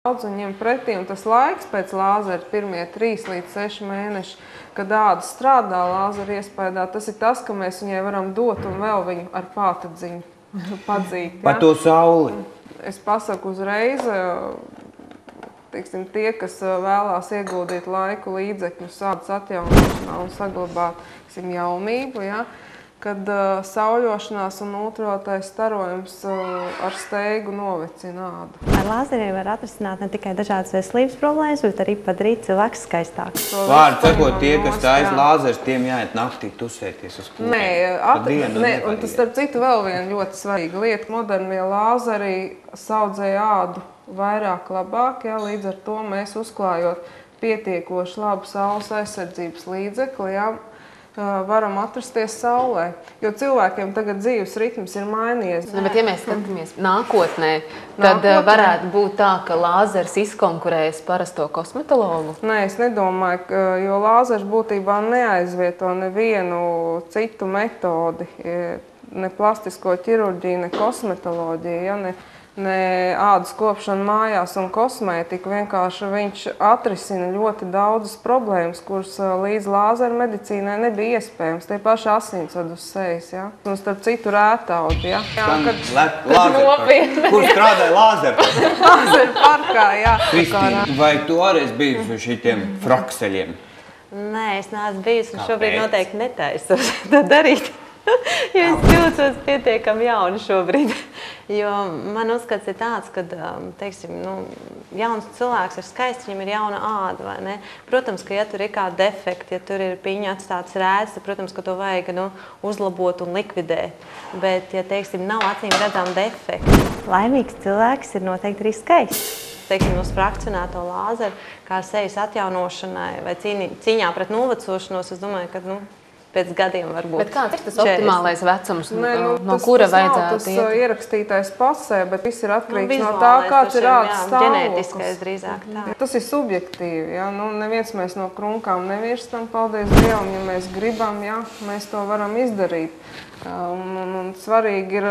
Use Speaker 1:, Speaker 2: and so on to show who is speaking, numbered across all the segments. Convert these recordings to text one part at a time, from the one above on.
Speaker 1: daudz un ņem pretī, un tas laiks pēc lāzera pirmie 3 līdz 6 mēneši, kad āda strādā lāzera iespējā, tas ir tas, ka mēs viņai varam dot un vēl viņu ar pātadziņu padzīt. Ja?
Speaker 2: Par to sauli.
Speaker 1: Es pasaku uzreiz, teiksim, tie, kas vēlās ieguldīt laiku līdzekļus ādas atjaunošanā un saglabāt, teiksim, jaunību, ja? Kad sauļošanās un ultravioletais starojums ar steigu novecina ādu.
Speaker 3: Ar lāzeriem var atrisināt ne tikai dažādas veselības problēmas, bet arī padarīt cilvēku skaistāku.
Speaker 2: Vārdu sakot, tie, kas taisa lāzers, tiem jāiet naktī tusēties uz kūrēm.
Speaker 1: Nē, un tas starp citu vēl viena ļoti svarīga lieta. Modernie lāzeri saudzē ādu vairāk labāk, ja, līdz ar to mēs uzklājot pietiekoši labu saules aizsardzības līdzekli, ja, varam atrasties saulē, jo cilvēkiem tagad dzīves ritms ir mainījies.
Speaker 4: Bet ja mēs skatāmies nākotnē, tad varētu būt tā, ka lāzers izkonkurēs parasto kosmetologu?
Speaker 1: Nē, es nedomāju, jo lāzers būtībā neaizvieto nevienu citu metodi, ne plastisko ķirurģiju, ne kosmetoloģiju, ja, ne ādas kopšanu mājās un kosmētiku. Vienkārši viņš atrisina ļoti daudzas problēmas, kuras līdz lāzera medicīnai nebija iespējams. Tie paši asinsvadu uz sejas, ja? Un starp citu rētaudi, ja?
Speaker 2: Kur strādāja lāzera?
Speaker 1: Lāzera parkā, jā.
Speaker 2: Kristīna, vai tu arī esi bijusi uz šitiem frakseļiem?
Speaker 3: Nē, es neesmu bijusi un šobrīd noteikti netaisos to darīt. Jo es jūtos pietiekami jauni šobrīd. Jo man uzskats ir tāds, ka, teiksim, jauns cilvēks ir skaists, viņam ir jauna āda, vai ne? Protams, ka ja tur ir kādi defekti, ja tur ir piņa atstāts rēdz, tad, protams, ka to vajag uzlabot un likvidēt. Bet, ja, teiksim, nav acīm redzām defekti, laimīgs cilvēks ir noteikti arī skaists. Teiksim, uz frakcionēto lāzeru, kā sejas atjaunošanai vai cīņā pret novecošanos, es domāju, ka, pēc gadiem varbūt.
Speaker 4: Bet kāds ir tas optimālais vecums, no kura vajadzētu iet?
Speaker 1: Tas nav tas ierakstītais pasē, bet viss ir atkarīgs no tā, kāds ir ādas stāvoklis.
Speaker 3: Ģenētiskais drīzāk tā.
Speaker 1: Tas ir subjektīvi, ja? Neviens mēs no krunkām nevirstam, paldies Dievam, ja mēs gribam, ja? Mēs to varam izdarīt. Un svarīgi ir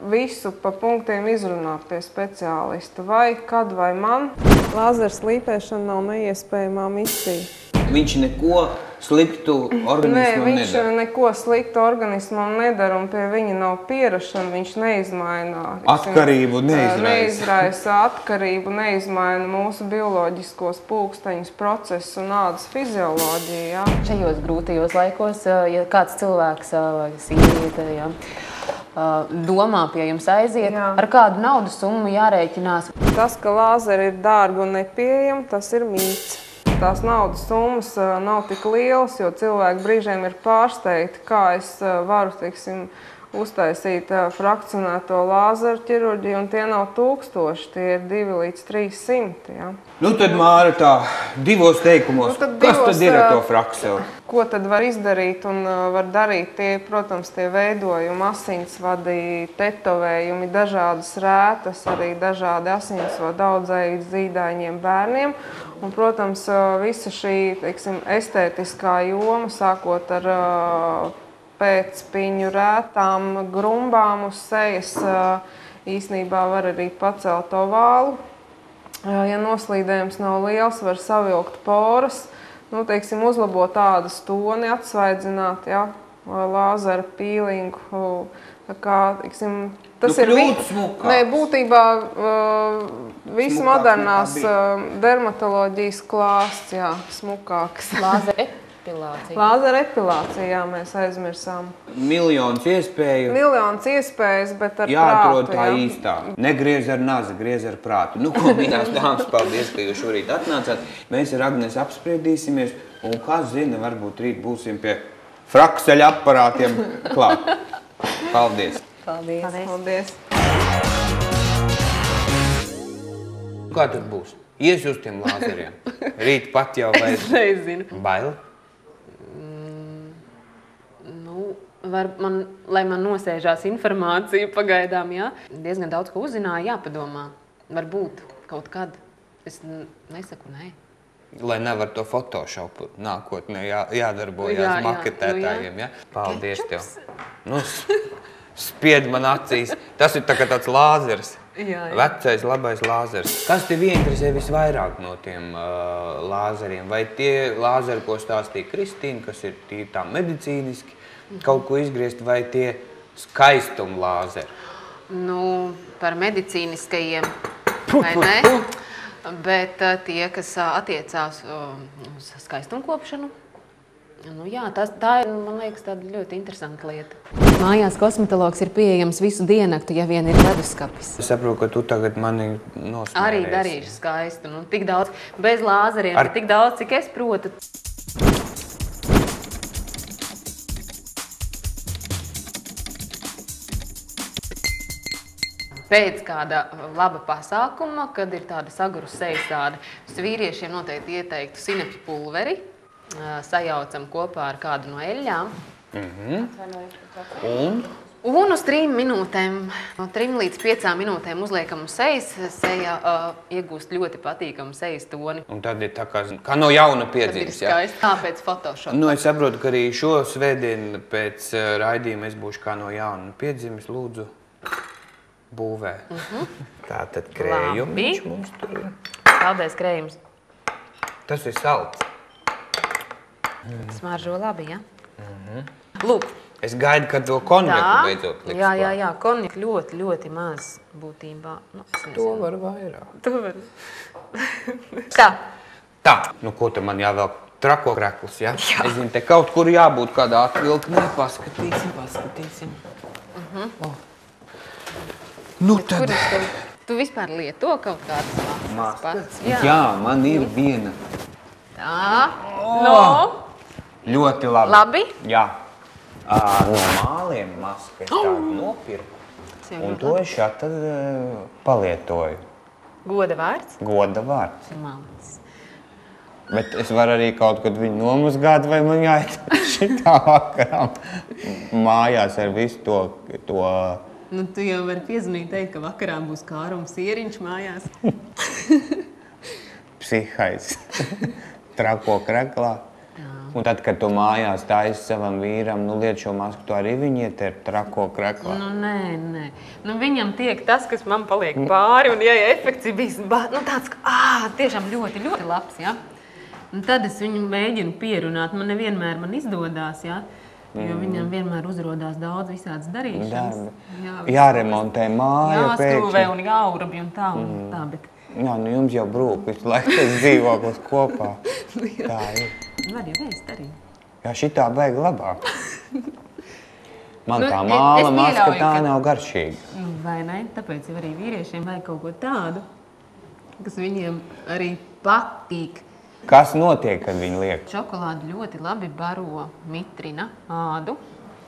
Speaker 1: visu pa punktiem izrunāt pie speciālista. Vai, kad, vai man. Lāzera slīpēšana nav neiespējamā misija.
Speaker 2: Viņš neko sliktu organismam nedara?
Speaker 1: Nē, viņš neko sliktu organismam nedara un pie viņa nav pierašana, viņš neizmaina.
Speaker 2: Atkarību neizraisa.
Speaker 1: Neizraisa atkarību, neizmaina mūsu bioloģiskos pulksteņus, procesus un ādas fizioloģiju. Ja?
Speaker 4: Šajos grūtajos laikos, ja kāds cilvēks vai sieviete, ja, domā pie jums aiziet, ar kādu naudas summu jārēķinās?
Speaker 1: Tas, ka lāzeri ir dārgi un nepieejami, tas ir mīts. Tās naudas summas nav tik lielas, jo cilvēki brīžiem ir pārsteigti, kā es varu, teiksim, uztaisīt frakcionēto lāzeru ķirurģiju, un tie nav 1000, tie ir 2 līdz 300. Ja?
Speaker 2: Tad, Māra, tā, 2 teikumos, kas tad ir ar to frakseli?
Speaker 1: Ko tad var izdarīt un var darīt? Tie, protams, tie veidojumi, asinsvadi, tetovējumi, dažādas rētas, arī dažādi asinsvadi audzēji zīdaiņiem bērniem. Un, protams, visa šī, teiksim, estētiskā joma, sākot ar pēcpiņu rētām, grumbām uz sejas, īsnībā var arī pacelt ovālu. Ja noslīdējums nav liels, var savilkt poras, teiksim, uzlabot ādas toni, atsvaidzināt, ja, lāzera pīlingu. Kā, teiksim, tas ir būtībā viss modernās dermatoloģijas klāsts, jā, smukāks. Lāzera epilācija, jā, mēs aizmirsām.
Speaker 2: Miljonus iespēju.
Speaker 1: Miljonus iespējas, bet ar
Speaker 2: jāatrod
Speaker 1: prātu.
Speaker 2: Tā īstā. Negriez ar nazi, griez ar prātu. Ko, mīļās dāmas, paldies, ka jūs šorīt atnācāt. Mēs ar Agnes apspriedīsimies, un kas zina, varbūt rīt būsim pie frakseļa aparātiem klāt. Paldies.
Speaker 1: Paldies.
Speaker 2: Kā tad būs? Ies uz tiem lāzeriem. Rīt pat jau vairs.
Speaker 4: Es nezinu.
Speaker 2: Bail?
Speaker 4: Lai man nosēžās informācija pagaidām, jā. Diezgan daudz, ko uzzināju, jāpadomā. Varbūt kaut kad. Es nesaku nē.
Speaker 2: Lai nevar to photoshopu nākotnē jādarbojās maketētājiem, ja? Paldies tev. Spied man acīs. Tas ir tā kā tāds lāzers. Vecais labais lāzers. Kas tevi interesē visvairāk no tiem lāzeriem? Vai tie lāzeri, ko stāstīja Kristīna, kas ir tīri tā medicīniski, kaut ko izgriezt, vai tie skaistuma lāzeri?
Speaker 4: Nu, par medicīniskajiem, vai ne? Bet tie, kas attiecās uz skaistumkopšanu, nu jā, tā ir, man liekas, tāda ļoti interesanta lieta. Mājās kosmetologs ir pieejams visu diennakti, ja vien ir leduskapis.
Speaker 2: Es saprotu, ka tu tagad mani nosmērēsi.
Speaker 4: Arī darīšu skaistu. Nu, tik daudz, bez lāzeriem, bet tik daudz, cik es protu. Pēc kāda laba pasākuma, kad ir tāda saguru sejas tāda, uz vīriešiem noteikti ieteiktu sinepju pulveri, sajaucam kopā ar kādu no eļļām. Un uz 3 minūtēm, no 3 līdz 5 minūtēm uzliekam uz sejas, seja iegūst ļoti patīkamu sejas toni.
Speaker 2: Un tad ir tā kā no jauna piedzīves, jā?
Speaker 4: Tā pēc Photoshop.
Speaker 2: Nu, es saprotu, ka arī šo svētdienu pēc raidījuma es būšu kā no jauna piedzīves, lūdzu, būvē. Tātad krējumiņš mums tur ir.
Speaker 4: Saldais krējums.
Speaker 2: Tas ir salds.
Speaker 4: Smaržo labi, ja? Lūk.
Speaker 2: Es gaidu, kad to konjaku beidzot liks.
Speaker 4: Jā, konjaku ļoti, ļoti maz būtībā. Nu,
Speaker 2: to var vairāk.
Speaker 4: To var. Tā.
Speaker 2: Tā, nu ko te man jāvēl trako krekls, ja? Es zinu, te kaut kur jābūt kādā atvilknē. Paskatīsim. Nu tad.
Speaker 4: Tu vispār lieto kaut kādas maskas?
Speaker 2: Jā, man ir viena.
Speaker 4: Tā. No.
Speaker 2: Ļoti labi.
Speaker 4: Labi?
Speaker 2: Jā. No māliem maska es tādu nopirku. Un to es šā tad palietoju.
Speaker 4: Goda vārds?
Speaker 2: Goda vārds.
Speaker 4: Malds.
Speaker 2: Bet es varu arī kaut kad viņu nomazgāt, vai man jāiet šitā vakarā mājās ar visu to...
Speaker 4: Nu, tu jau vari piezvanīt teikt, ka vakarā būs Kārums Sieriņš mājās.
Speaker 2: Psihais. Trako kreklā. Un tad, kad tu mājās taisi savam vīram, nu liet šo masku, tu arī viņi ieterp trako kreklā.
Speaker 4: Nu, nē. Nu, viņam tiek tas, kas man paliek pāri, un ja efekts ir bijis, nu tāds, ka, tiešām ļoti, ļoti labs, ja? Un tad es viņu mēģinu pierunāt, man nevienmēr izdodas, ja? Jo viņam vienmēr uzrodās daudz visādas darīšanas.
Speaker 2: Jāremontē māja pēkšņi.
Speaker 4: Jāstrūvē un jāurabi un tā, bet...
Speaker 2: Jā, nu jums jau brūk visu laiku tas dzīvoklis kopā. Tā ir.
Speaker 4: Var jau vēst arī.
Speaker 2: Jā, šitā baigi labāk. Man tā māla maska tā nav garšīga.
Speaker 4: Vai ne? Tāpēc jau arī vīriešiem vajag kaut ko tādu, kas viņiem arī patīk.
Speaker 2: Kas notiek, kad viņi liek?
Speaker 4: Šokolādi ļoti labi baro mitrina ādu.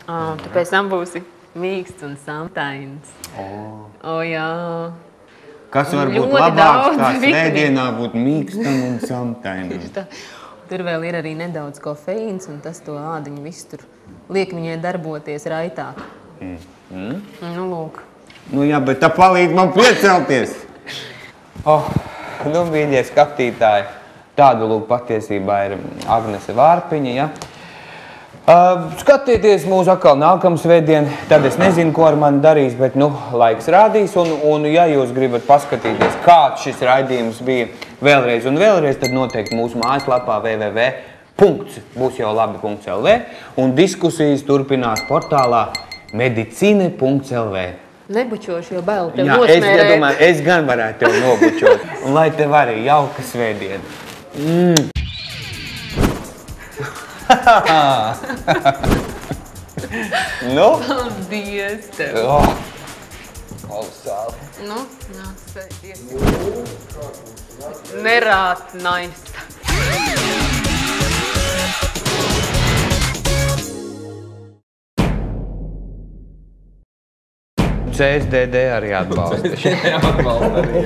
Speaker 4: Tāpēc tam būsi mīksts un samtains. Jā.
Speaker 2: Kas var būt labāks, kā svētdienā būt mīkstam un samtainam?
Speaker 4: Tur vēl ir arī nedaudz kofeīns, un tas to ādiņu visu tur liek viņai darboties raitāk. Nu, lūk.
Speaker 2: Nu jā, bet tā palīdz man piecelties. Nu, mīļie skatītāji, tāda lūk patiesībā ir Agnese Vārpiņa, ja? Skatieties mūsu atkal nākamā svētdien, tad es nezinu, ko ar mani darīs, bet, nu, laiks rādīs, un ja jūs gribat paskatīties, kāds šis raidījums bija vēlreiz un vēlreiz, tad noteikti mūsu mājaslapā www.būsjaulabi.lv un diskusijas turpinās portālā medicine.lv.
Speaker 4: Nebučošu, jo bail tev nosmērēt.
Speaker 2: Jā, es domāju, es gan varētu tev nobučot, un lai tev arī jauka svētdiena. Nu?
Speaker 4: Paldies tev!
Speaker 2: Kolosāli!
Speaker 4: Nu, nāc, sēdies. Nerāt naista.
Speaker 2: CSDD arī atbalsta.
Speaker 5: Atbalsta arī.